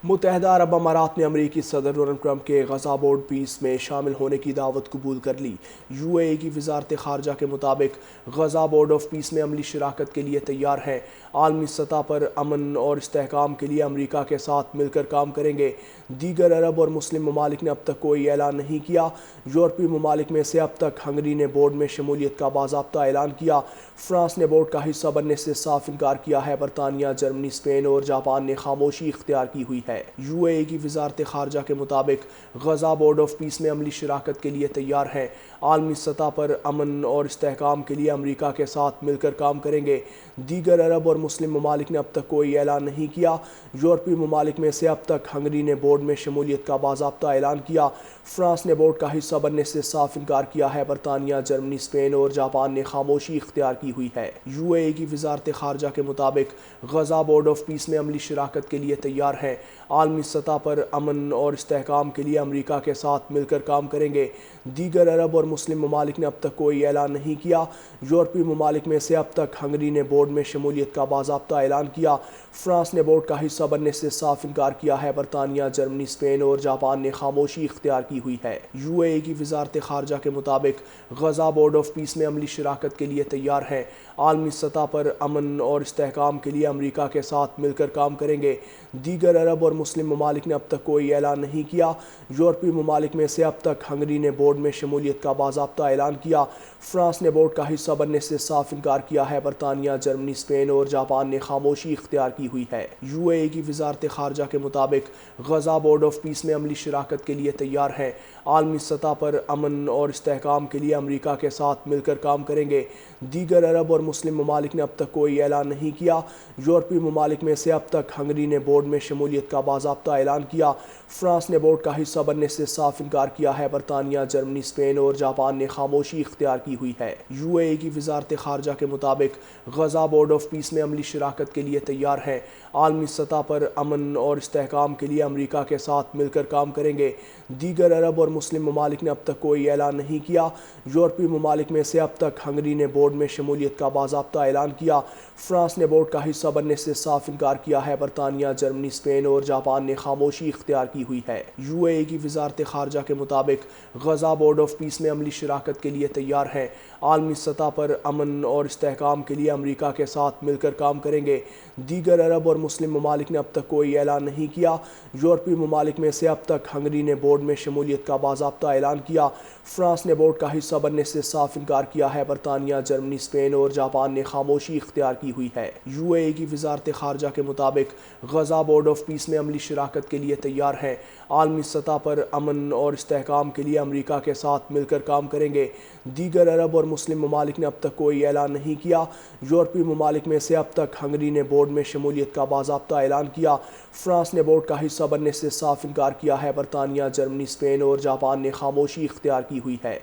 متحدہ عرب امارات نے امریکی صدر ڈونلڈ ٹرمپ کے غزہ بورڈ پیس میں شامل ہونے کی دعوت قبول کر لی۔ یو اے ای کی وزارت خارجہ کے مطابق غزہ بورڈ آف پیس میں عملی شراکت کے لیے تیار ہیں۔ عالمی سطح پر امن اور استحکام کے لیے امریکہ کے ساتھ مل کر کام کریں گے۔ دیگر عرب اور مسلم ممالک نے اب تک کوئی اعلان نہیں کیا۔ یورپی ممالک میں سے اب تک ہنگری نے بورڈ میں شمولیت کا باضابطہ اعلان کیا۔ فرانس نے بورڈ کا حصہ بننے سے صاف انکار کیا ہے۔ برطانیہ، جرمنی، اسپین اور جاپان نے خاموشی اختیار کی ہوئی ہے۔ یو اے ای کی وزارت خارجہ کے مطابق غزہ بورڈ آف پیس میں عملی شراکت کے لیے تیار ہیں۔ عالمی سطح پر امن اور استحکام کے لیے امریکہ کے ساتھ مل کر کام کریں گے۔ دیگر عرب اور مسلم ممالک نے اب تک کوئی اعلان نہیں کیا۔ یورپی ممالک میں سے اب تک ہنگری نے بورڈ میں شمولیت کا باضابطہ اعلان کیا۔ فرانس نے بورڈ کا حصہ بننے سے صاف انکار کیا ہے۔ برطانیہ، جرمنی، اسپین اور جاپان نے خاموشی اختیار کی ہوئی ہے۔ یو اے ای کی وزارت خارجہ کے مطابق غزہ بورڈ آف پیس میں عملی شراکت کے لیے تیار ہیں۔ عالمی سطح پر امن اور استحکام کے لیے امریکہ کے ساتھ مل کر کام کریں گے۔ دیگر عرب اور مسلم ممالک نے اب تک کوئی اعلان نہیں کیا۔ یورپی ممالک میں سے اب تک ہنگری نے بورڈ میں شمولیت کا باضابطہ اعلان کیا۔ فرانس نے بورڈ کا حصہ بننے سے صاف انکار کیا ہے۔ برطانیہ، جرمنی، اسپین اور جاپان نے خاموشی اختیار کی ہوئی ہے۔ یو اے ای کی وزارت خارجہ کے مطابق غزہ بورڈ آف پیس میں عملی شراکت کے لیے تیار ہیں۔ عالمی سطح پر امن اور استحکام کے لیے امریکہ کے ساتھ مل کر کام کریں گے۔ دیگر عرب اور مسلم ممالک نے اب تک کوئی اعلان نہیں کیا۔ یورپی ممالک میں سے اب تک ہنگری نے بورڈ میں شمولیت کا باضابطہ اعلان کیا۔ فرانس نے بورڈ کا حصہ بننے سے صاف انکار کیا ہے۔ برطانیہ، جرمنی، اسپین اور جاپان نے خاموشی اختیار کی ہوئی ہے۔ یو اے ای کی وزارت خارجہ کے مطابق غزہ بورڈ آف پیس میں عملی شراکت کے لیے تیار ہیں۔ عالمی سطح پر امن اور استحکام کے لیے امریکہ کے ساتھ مل کر کام کریں گے۔ دیگر عرب اور مسلم ممالک نے اب تک کوئی اعلان نہیں کیا۔ یورپی ممالک میں سے اب تک ہنگری نے بورڈ میں شمولیت کا باضابطہ اعلان کیا۔ فرانس نے بورڈ کا حصہ بننے سے صاف انکار کیا ہے۔ برطانیہ، جرمنی، اسپین اور جاپان نے خاموشی اختیار کی ہوئی ہے۔ یو اے ای کی وزارت خارجہ کے مطابق غزہ بورڈ آف پیس میں عملی شراکت کے لیے تیار ہیں۔ عالمی سطح پر امن اور استحکام کے لیے امریکہ کے ساتھ مل کر کام کریں گے۔ دیگر عرب اور مسلم ممالک نے اب تک کوئی اعلان نہیں کیا۔ یورپی ممالک میں سے اب تک ہنگری نے بورڈ میں شمولیت کا باضابطہ اعلان کیا۔ فرانس نے بورڈ کا حصہ بننے سے صاف انکار کیا ہے۔ برطانیہ، جرمنی، اسپین اور جاپان نے خاموشی اختیار کی ہوئی ہے۔ یو اے ای کی وزارت خارجہ کے مطابق غزہ بورڈ آف پیس میں عملی شراکت کے لیے تیار ہیں۔ عالمی سطح پر امن اور استحکام کے لیے امریکہ کے ساتھ مل کر کام کریں گے۔ دیگر عرب اور مسلم ممالک نے اب تک کوئی اعلان نہیں کیا۔ یورپی ممالک میں سے اب تک ہنگری نے بورڈ میں شمولیت کا باضابطہ اعلان کیا۔ فرانس نے بورڈ کا حصہ بننے سے صاف انکار کیا ہے۔ برطانیہ، جرمنی، اسپین اور جاپان نے خاموشی اختیار کی ہوئی ہے۔ یو اے ای کی وزارت خارجہ کے مطابق غزہ بورڈ آف پیس میں عملی شراکت کے لیے تیار ہیں۔ عالمی سطح پر امن اور استحکام کے لیے امریکہ کے ساتھ مل کر کام کریں گے۔ دیگر عرب اور مسلم ممالک نے اب تک کوئی اعلان نہیں کیا۔ یورپی ممالک میں سے اب تک ہنگری نے بورڈ میں شمولیت کا باضابطہ اعلان کیا۔ فرانس نے بورڈ کا حصہ بننے سے صاف انکار کیا ہے۔ برطانیہ، جرمنی، اسپین اور جاپان نے خاموشی اختیار کی ہوئی ہے۔